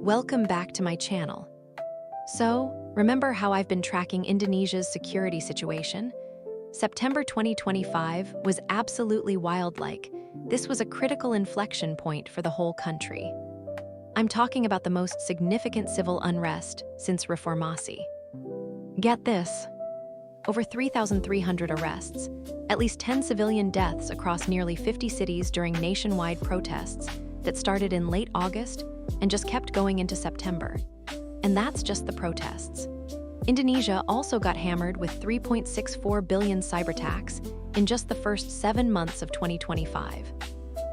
Welcome back to my channel. So, remember how I've been tracking Indonesia's security situation? September 2025 was absolutely wild-like. This was a critical inflection point for the whole country. I'm talking about the most significant civil unrest since Reformasi. Get this. Over 3,300 arrests, at least 10 civilian deaths across nearly 50 cities during nationwide protests that started in late August and just kept going into September. And that's just the protests. Indonesia also got hammered with 3.64 billion cyberattacks in just the first 7 months of 2025.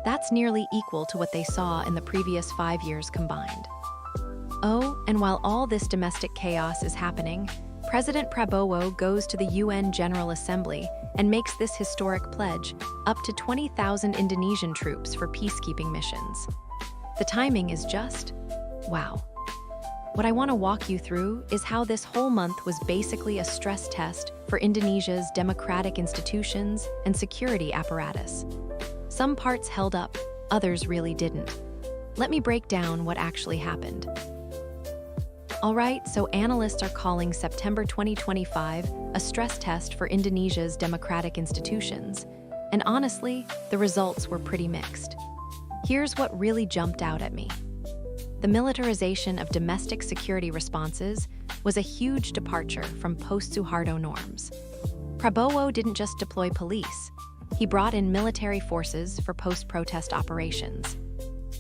That's nearly equal to what they saw in the previous 5 years combined. Oh, and while all this domestic chaos is happening, President Prabowo goes to the UN General Assembly and makes this historic pledge, up to 20,000 Indonesian troops for peacekeeping missions. The timing is just, wow. What I want to walk you through is how this whole month was basically a stress test for Indonesia's democratic institutions and security apparatus. Some parts held up, others really didn't. Let me break down what actually happened. Alright, so analysts are calling September 2025 a stress test for Indonesia's democratic institutions. And honestly, the results were pretty mixed. Here's what really jumped out at me. The militarization of domestic security responses was a huge departure from post-Suharto norms. Prabowo didn't just deploy police, he brought in military forces for post-protest operations.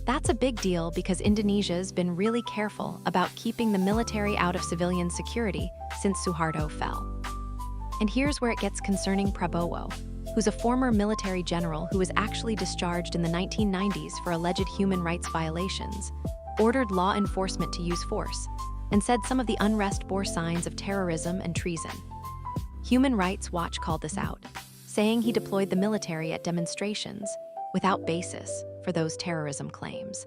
That's a big deal because Indonesia's been really careful about keeping the military out of civilian security since Suharto fell. And here's where it gets concerning. Prabowo, who's a former military general who was actually discharged in the 1990s for alleged human rights violations, ordered law enforcement to use force, and said some of the unrest bore signs of terrorism and treason. Human Rights Watch called this out, saying he deployed the military at demonstrations without basis for those terrorism claims.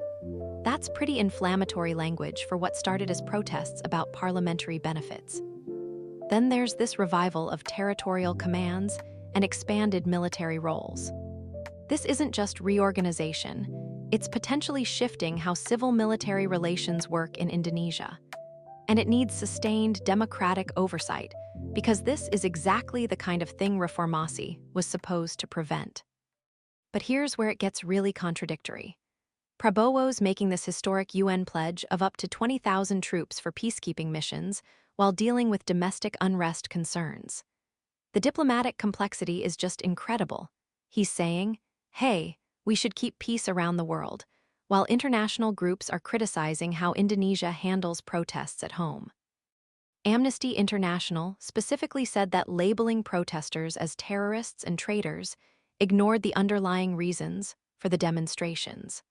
That's pretty inflammatory language for what started as protests about parliamentary benefits. Then there's this revival of territorial commands and expanded military roles. This isn't just reorganization, it's potentially shifting how civil-military relations work in Indonesia. And it needs sustained democratic oversight, because this is exactly the kind of thing Reformasi was supposed to prevent. But here's where it gets really contradictory. Prabowo's making this historic UN pledge of up to 20,000 troops for peacekeeping missions while dealing with domestic unrest concerns. The diplomatic complexity is just incredible. He's saying, hey, we should keep peace around the world, while international groups are criticizing how Indonesia handles protests at home. Amnesty International specifically said that labeling protesters as terrorists and traitors ignored the underlying reasons for the demonstrations.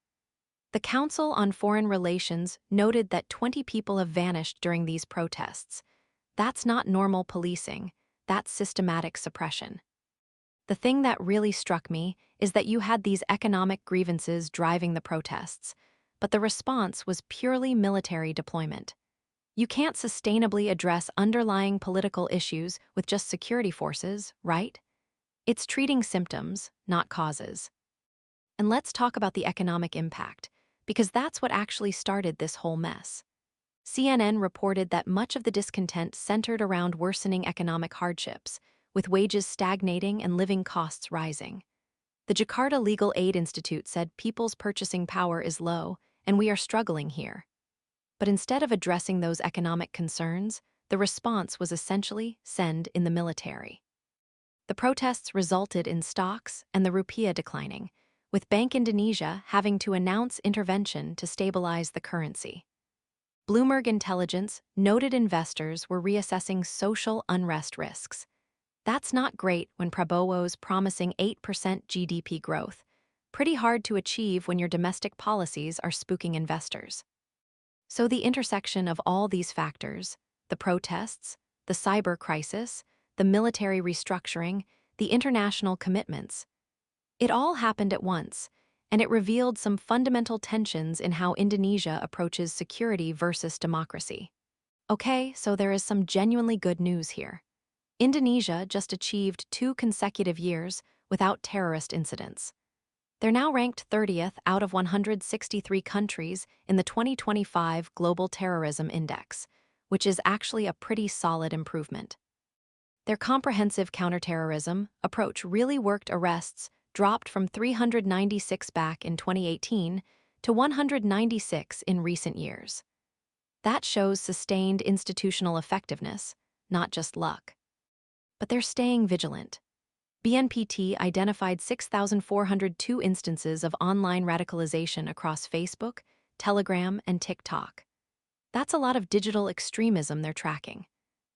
The Council on Foreign Relations noted that 20 people have vanished during these protests. That's not normal policing, that's systematic suppression. The thing that really struck me is that you had these economic grievances driving the protests, but the response was purely military deployment. You can't sustainably address underlying political issues with just security forces, right? It's treating symptoms, not causes. And let's talk about the economic impact, because that's what actually started this whole mess. CNN reported that much of the discontent centered around worsening economic hardships, with wages stagnating and living costs rising. The Jakarta Legal Aid Institute said people's purchasing power is low, and we are struggling here. But instead of addressing those economic concerns, the response was essentially send in the military. The protests resulted in stocks and the rupiah declining, with Bank Indonesia having to announce intervention to stabilize the currency. Bloomberg Intelligence noted investors were reassessing social unrest risks. That's not great when Prabowo's promising 8% GDP growth. Pretty hard to achieve when your domestic policies are spooking investors. So the intersection of all these factors, the protests, the cyber crisis, the military restructuring, the international commitments, it all happened at once, and it revealed some fundamental tensions in how Indonesia approaches security versus democracy. Okay, so there is some genuinely good news here. Indonesia just achieved 2 consecutive years without terrorist incidents. They're now ranked 30th out of 163 countries in the 2025 Global Terrorism Index, which is actually a pretty solid improvement. Their comprehensive counterterrorism approach really worked. Arrests dropped from 396 back in 2018 to 196 in recent years. That shows sustained institutional effectiveness, not just luck. But they're staying vigilant. BNPT identified 6,402 instances of online radicalization across Facebook, Telegram, and TikTok. That's a lot of digital extremism they're tracking.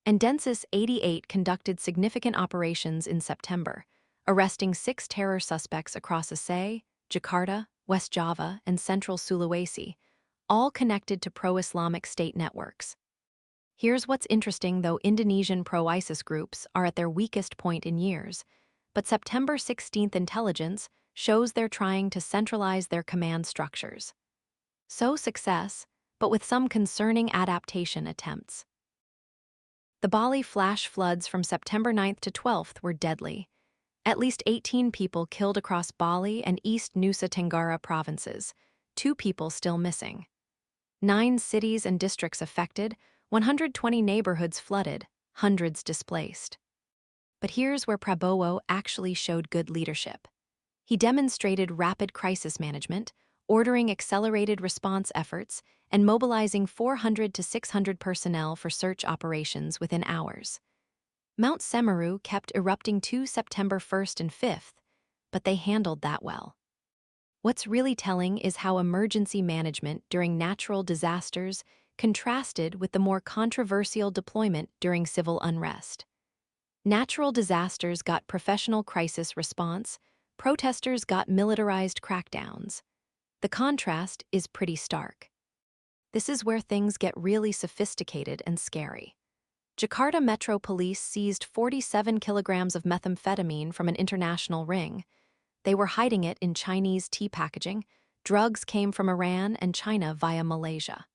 And Densus 88 conducted significant operations in September, arresting 6 terror suspects across Aceh, Jakarta, West Java, and Central Sulawesi, all connected to pro-Islamic State networks. Here's what's interesting, though: Indonesian pro-ISIS groups are at their weakest point in years, but September 16th intelligence shows they're trying to centralize their command structures. So success, but with some concerning adaptation attempts. The Bali flash floods from September 9th to 12th were deadly. At least 18 people killed across Bali and East Nusa Tenggara provinces, 2 people still missing. 9 cities and districts affected, 120 neighborhoods flooded, hundreds displaced. But here's where Prabowo actually showed good leadership. He demonstrated rapid crisis management, ordering accelerated response efforts, and mobilizing 400 to 600 personnel for search operations within hours. Mount Semeru kept erupting to September 1st and 5th, but they handled that well. What's really telling is how emergency management during natural disasters contrasted with the more controversial deployment during civil unrest. Natural disasters got professional crisis response, protesters got militarized crackdowns. The contrast is pretty stark. This is where things get really sophisticated and scary. Jakarta Metro Police seized 47 kilograms of methamphetamine from an international ring. They were hiding it in Chinese tea packaging. Drugs came from Iran and China via Malaysia.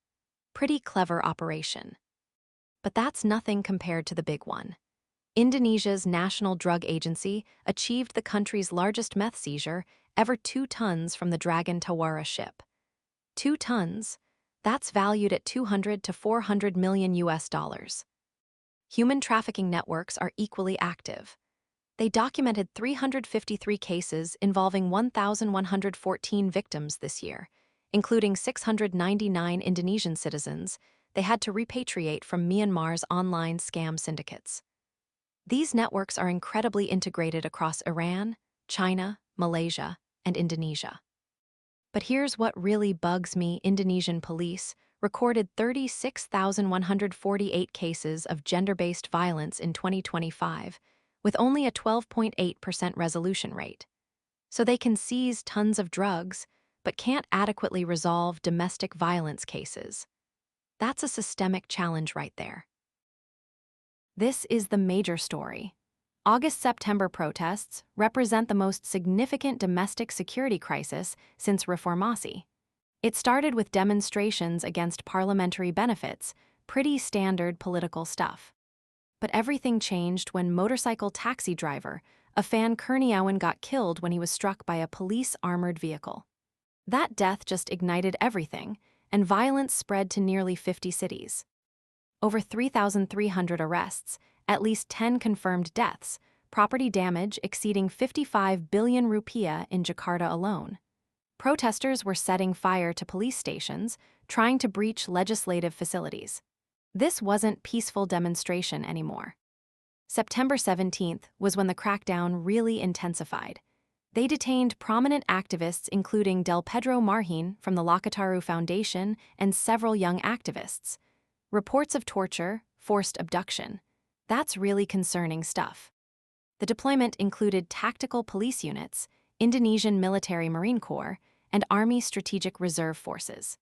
Pretty clever operation. But that's nothing compared to the big one. Indonesia's National Drug Agency achieved the country's largest meth seizure ever, 2 tons from the Dragon Tawara ship. 2 tons? That's valued at 200 to 400 million US dollars. Human trafficking networks are equally active. They documented 353 cases involving 1,114 victims this year, including 699 Indonesian citizens they had to repatriate from Myanmar's online scam syndicates. These networks are incredibly integrated across Iran, China, Malaysia, and Indonesia. But here's what really bugs me: Indonesian police recorded 36,148 cases of gender-based violence in 2025, with only a 12.8% resolution rate. So they can seize tons of drugs, but can't adequately resolve domestic violence cases. That's a systemic challenge right there. This is the major story. August-September protests represent the most significant domestic security crisis since Reformasi. It started with demonstrations against parliamentary benefits, pretty standard political stuff. But everything changed when motorcycle taxi driver Afan Kurniawan got killed when he was struck by a police armored vehicle. That death just ignited everything, and violence spread to nearly 50 cities. Over 3,300 arrests, at least 10 confirmed deaths, property damage exceeding 55 billion rupiah in Jakarta alone. Protesters were setting fire to police stations, trying to breach legislative facilities. This wasn't peaceful demonstration anymore. September 17th was when the crackdown really intensified. They detained prominent activists including Del Pedro Marhin from the Lakataru Foundation and several young activists. Reports of torture, forced abduction. That's really concerning stuff. The deployment included tactical police units, Indonesian Military Marine Corps, and Army Strategic Reserve Forces.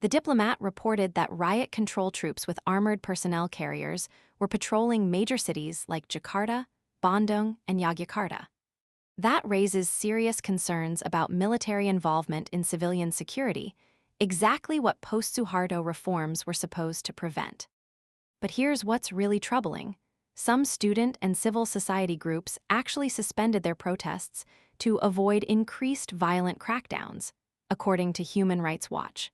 The Diplomat reported that riot control troops with armored personnel carriers were patrolling major cities like Jakarta, Bandung, and Yogyakarta. That raises serious concerns about military involvement in civilian security, exactly what post-Suharto reforms were supposed to prevent. But here's what's really troubling. Some student and civil society groups actually suspended their protests to avoid increased violent crackdowns, according to Human Rights Watch.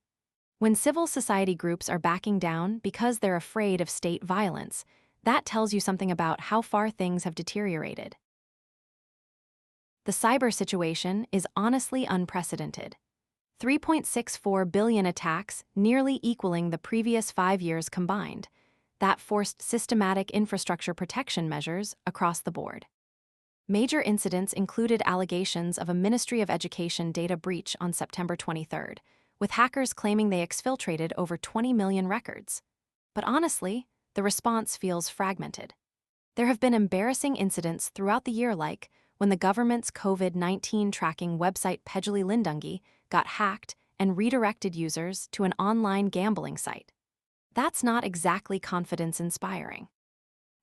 When civil society groups are backing down because they're afraid of state violence, that tells you something about how far things have deteriorated. The cyber situation is honestly unprecedented. 3.64 billion attacks, nearly equaling the previous 5 years combined. That forced systematic infrastructure protection measures across the board. Major incidents included allegations of a Ministry of Education data breach on September 23, with hackers claiming they exfiltrated over 20 million records. But honestly, the response feels fragmented. There have been embarrassing incidents throughout the year, like when the government's COVID-19 tracking website Peduli Lindungi got hacked and redirected users to an online gambling site. That's not exactly confidence-inspiring.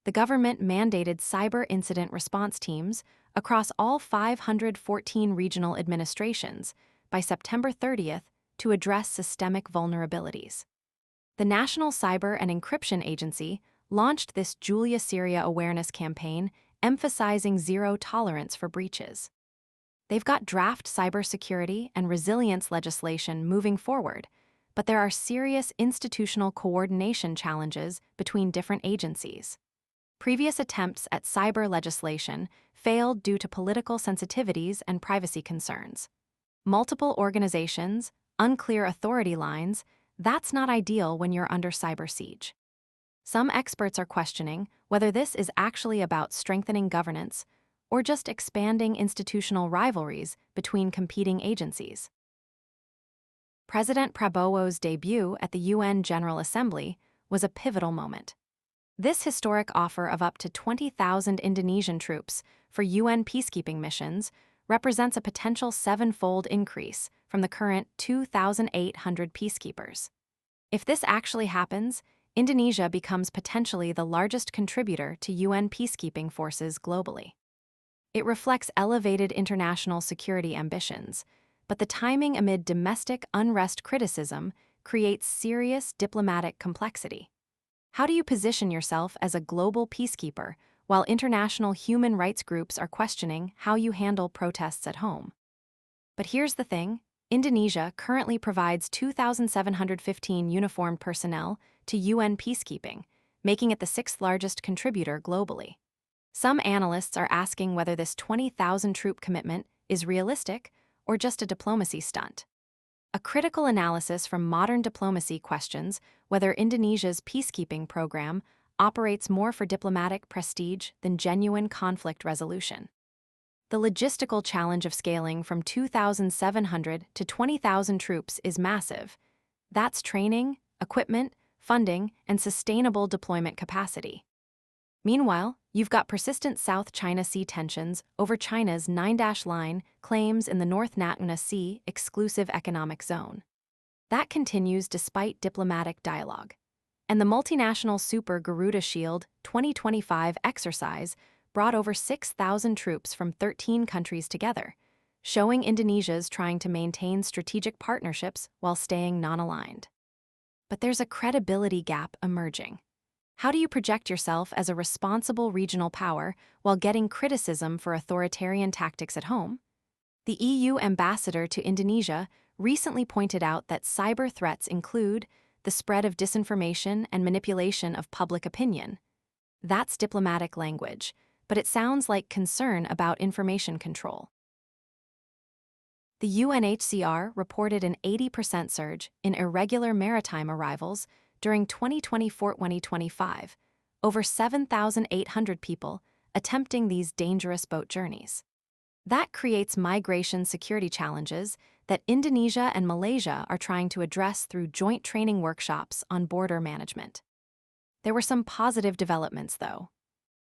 The government mandated cyber incident response teams across all 514 regional administrations by September 30th to address systemic vulnerabilities. The National Cyber and Encryption Agency launched this Julia Syria awareness campaign emphasizing zero tolerance for breaches. They've got draft cybersecurity and resilience legislation moving forward, but there are serious institutional coordination challenges between different agencies. Previous attempts at cyber legislation failed due to political sensitivities and privacy concerns. Multiple organizations, unclear authority lines, that's not ideal when you're under cyber siege. Some experts are questioning whether this is actually about strengthening governance or just expanding institutional rivalries between competing agencies. President Prabowo's debut at the UN General Assembly was a pivotal moment. This historic offer of up to 20,000 Indonesian troops for UN peacekeeping missions represents a potential 7-fold increase from the current 2,800 peacekeepers. If this actually happens, Indonesia becomes potentially the largest contributor to UN peacekeeping forces globally. It reflects elevated international security ambitions, but the timing amid domestic unrest criticism creates serious diplomatic complexity. How do you position yourself as a global peacekeeper while international human rights groups are questioning how you handle protests at home? But here's the thing, Indonesia currently provides 2,715 uniformed personnel to UN peacekeeping, making it the 6th largest contributor globally. Some analysts are asking whether this 20,000 troop commitment is realistic or just a diplomacy stunt. A critical analysis from modern diplomacy questions whether Indonesia's peacekeeping program operates more for diplomatic prestige than genuine conflict resolution. The logistical challenge of scaling from 2,700 to 20,000 troops is massive. That's training, equipment, funding, and sustainable deployment capacity. Meanwhile, you've got persistent South China Sea tensions over China's 9-line claims in the North Natuna Sea exclusive economic zone. That continues despite diplomatic dialogue. And the multinational Super Garuda Shield 2025 exercise brought over 6,000 troops from 13 countries together, showing Indonesia's trying to maintain strategic partnerships while staying non-aligned. But there's a credibility gap emerging. How do you project yourself as a responsible regional power while getting criticism for authoritarian tactics at home? The EU ambassador to Indonesia recently pointed out that cyber threats include the spread of disinformation and manipulation of public opinion. That's diplomatic language, but it sounds like concern about information control. The UNHCR reported an 80% surge in irregular maritime arrivals during 2024-2025, over 7,800 people attempting these dangerous boat journeys. That creates migration security challenges that Indonesia and Malaysia are trying to address through joint training workshops on border management. There were some positive developments, though.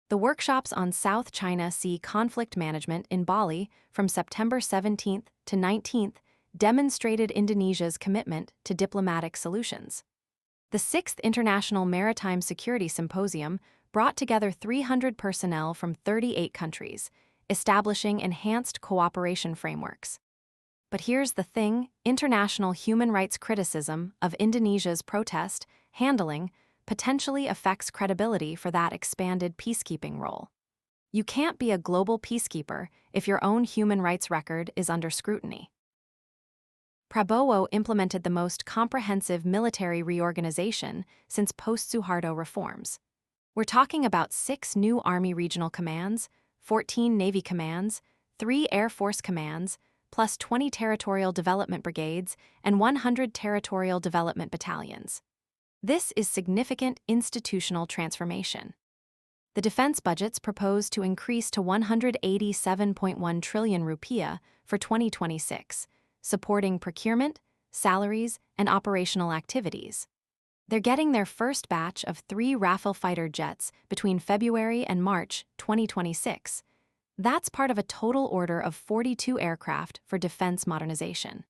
The workshops on South China Sea conflict management in Bali from September 17th to 19th demonstrated Indonesia's commitment to diplomatic solutions. The 6th International Maritime Security Symposium brought together 300 personnel from 38 countries, establishing enhanced cooperation frameworks. But here's the thing, international human rights criticism of Indonesia's protest handling potentially affects credibility for that expanded peacekeeping role. You can't be a global peacekeeper if your own human rights record is under scrutiny. Prabowo implemented the most comprehensive military reorganization since post-Suharto reforms. We're talking about 6 new Army regional commands, 14 Navy commands, 3 Air Force commands, plus 20 territorial development brigades and 100 territorial development battalions. This is significant institutional transformation. The defense budgets proposed to increase to 187.1 trillion rupiah for 2026, supporting procurement, salaries, and operational activities. They're getting their first batch of 3 Rafale fighter jets between February and March 2026. That's part of a total order of 42 aircraft for defense modernization.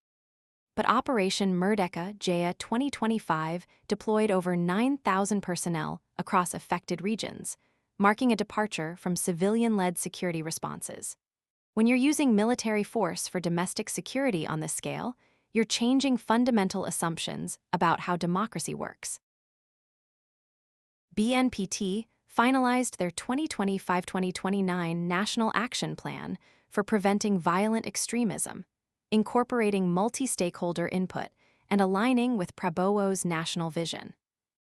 But Operation Merdeka Jaya 2025 deployed over 9,000 personnel across affected regions, marking a departure from civilian-led security responses. When you're using military force for domestic security on this scale, you're changing fundamental assumptions about how democracy works. BNPT finalized their 2025-2029 National Action Plan for preventing violent extremism, incorporating multi-stakeholder input and aligning with Prabowo's national vision.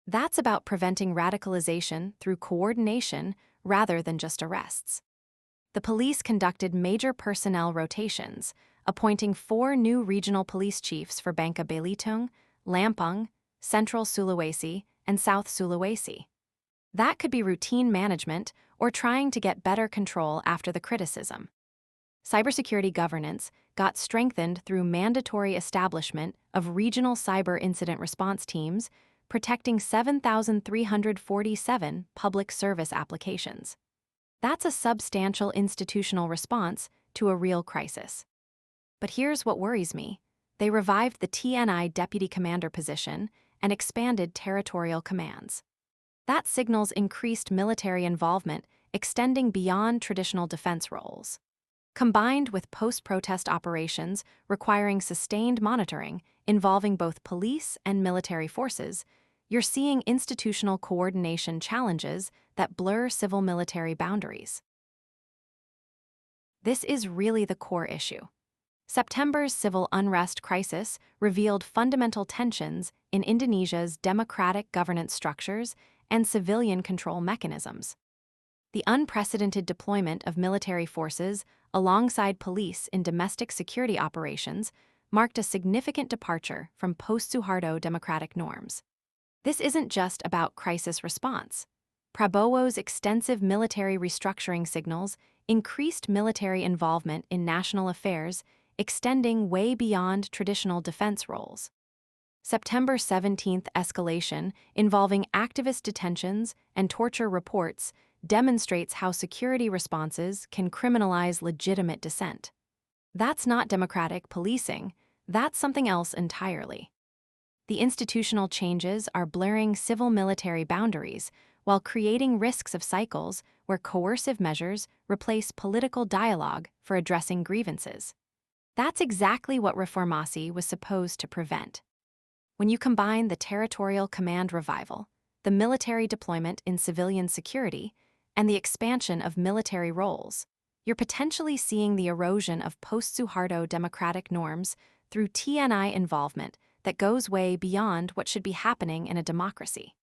That's about preventing radicalization through coordination rather than just arrests. The police conducted major personnel rotations, appointing 4 new regional police chiefs for Bangka Belitung, Lampung, Central Sulawesi, and South Sulawesi. That could be routine management or trying to get better control after the criticism. Cybersecurity governance got strengthened through mandatory establishment of regional cyber incident response teams, protecting 7,347 public service applications. That's a substantial institutional response to a real crisis. But here's what worries me. They revived the TNI deputy commander position and expanded territorial commands. That signals increased military involvement extending beyond traditional defense roles. Combined with post-protest operations requiring sustained monitoring involving both police and military forces, you're seeing institutional coordination challenges that blur civil-military boundaries. This is really the core issue. September's civil unrest crisis revealed fundamental tensions in Indonesia's democratic governance structures and civilian control mechanisms. The unprecedented deployment of military forces alongside police in domestic security operations marked a significant departure from post-Suharto democratic norms. This isn't just about crisis response. Prabowo's extensive military restructuring signals increased military involvement in national affairs, extending way beyond traditional defense roles. September 17th escalation involving activist detentions and torture reports demonstrates how security responses can criminalize legitimate dissent. That's not democratic policing, that's something else entirely. The institutional changes are blurring civil-military boundaries while creating risks of cycles where coercive measures replace political dialogue for addressing grievances. That's exactly what Reformasi was supposed to prevent. When you combine the territorial command revival, the military deployment in civilian security, and the expansion of military roles, you're potentially seeing the erosion of post-Suharto democratic norms through TNI involvement that goes way beyond what should be happening in a democracy.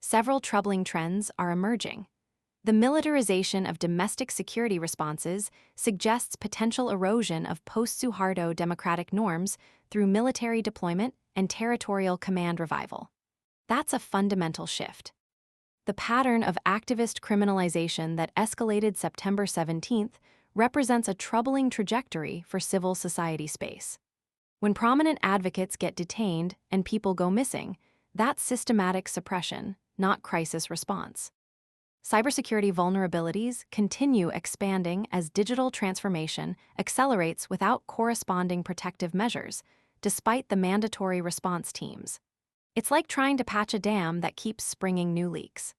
Several troubling trends are emerging. The militarization of domestic security responses suggests potential erosion of post-Suharto democratic norms through military deployment and territorial command revival. That's a fundamental shift. The pattern of activist criminalization that escalated September 17th represents a troubling trajectory for civil society space. When prominent advocates get detained and people go missing, that's systematic suppression, not crisis response. Cybersecurity vulnerabilities continue expanding as digital transformation accelerates without corresponding protective measures, despite the mandatory response teams. It's like trying to patch a dam that keeps springing new leaks.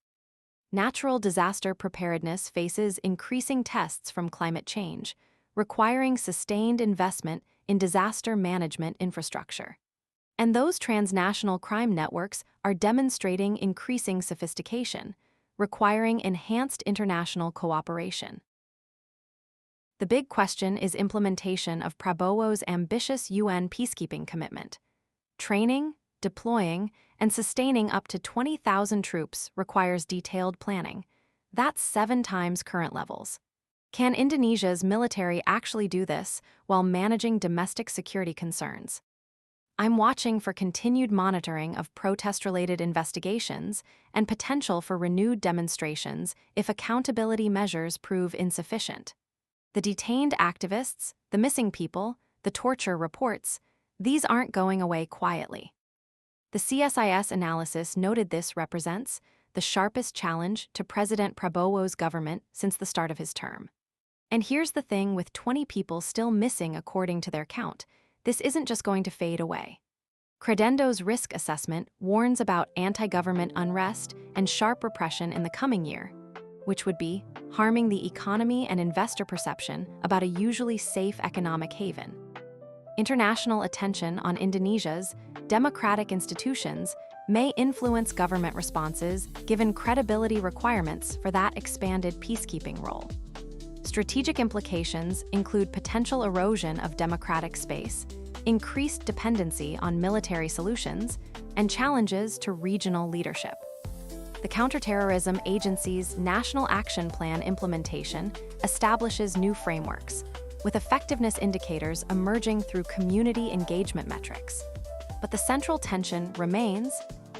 Natural disaster preparedness faces increasing tests from climate change, requiring sustained investment in disaster management infrastructure. And those transnational crime networks are demonstrating increasing sophistication, requiring enhanced international cooperation. The big question is implementation of Prabowo's ambitious UN peacekeeping commitment. Training, deploying, and sustaining up to 20,000 troops requires detailed planning. That's 7 times current levels. Can Indonesia's military actually do this while managing domestic security concerns? I'm watching for continued monitoring of protest-related investigations and potential for renewed demonstrations if accountability measures prove insufficient. The detained activists, the missing people, the torture reports, these aren't going away quietly. The CSIS analysis noted this represents the sharpest challenge to President Prabowo's government since the start of his term. And here's the thing, with 20 people still missing according to their count, this isn't just going to fade away. Credendo's risk assessment warns about anti-government unrest and sharp repression in the coming year, which would be harming the economy and investor perception about a usually safe economic haven. International attention on Indonesia's democratic institutions may influence government responses given credibility requirements for that expanded peacekeeping role. Strategic implications include potential erosion of democratic space, increased dependency on military solutions, and challenges to regional leadership. The Counterterrorism Agency's National Action Plan implementation establishes new frameworks, with effectiveness indicators emerging through community engagement metrics. But the central tension remains: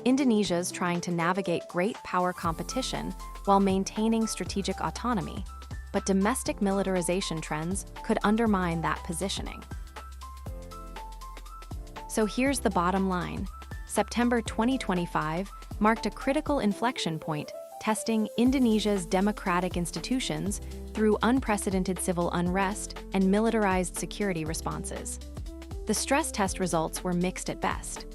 Indonesia's trying to navigate great power competition while maintaining strategic autonomy, but domestic militarization trends could undermine that positioning. So here's the bottom line. September 2025 marked a critical inflection point, testing Indonesia's democratic institutions through unprecedented civil unrest and militarized security responses. The stress test results were mixed at best.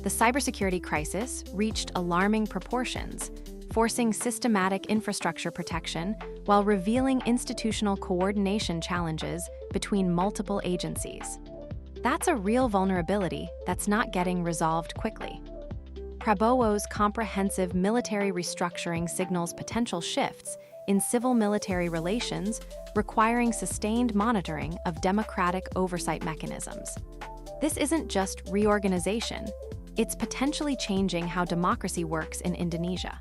The cybersecurity crisis reached alarming proportions, forcing systematic infrastructure protection while revealing institutional coordination challenges between multiple agencies. That's a real vulnerability that's not getting resolved quickly. Prabowo's comprehensive military restructuring signals potential shifts in civil-military relations, requiring sustained monitoring of democratic oversight mechanisms. This isn't just reorganization, it's potentially changing how democracy works in Indonesia.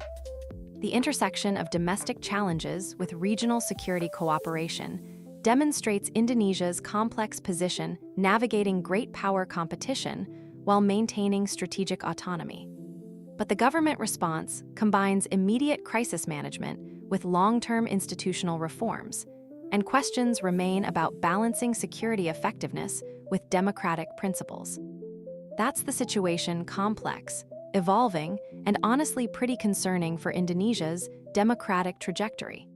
The intersection of domestic challenges with regional security cooperation demonstrates Indonesia's complex position navigating great power competition while maintaining strategic autonomy. But the government response combines immediate crisis management with long-term institutional reforms, and questions remain about balancing security effectiveness with democratic principles. That's the situation: complex, evolving, and honestly pretty concerning for Indonesia's democratic trajectory.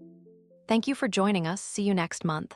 Thank you for joining us. See you next month.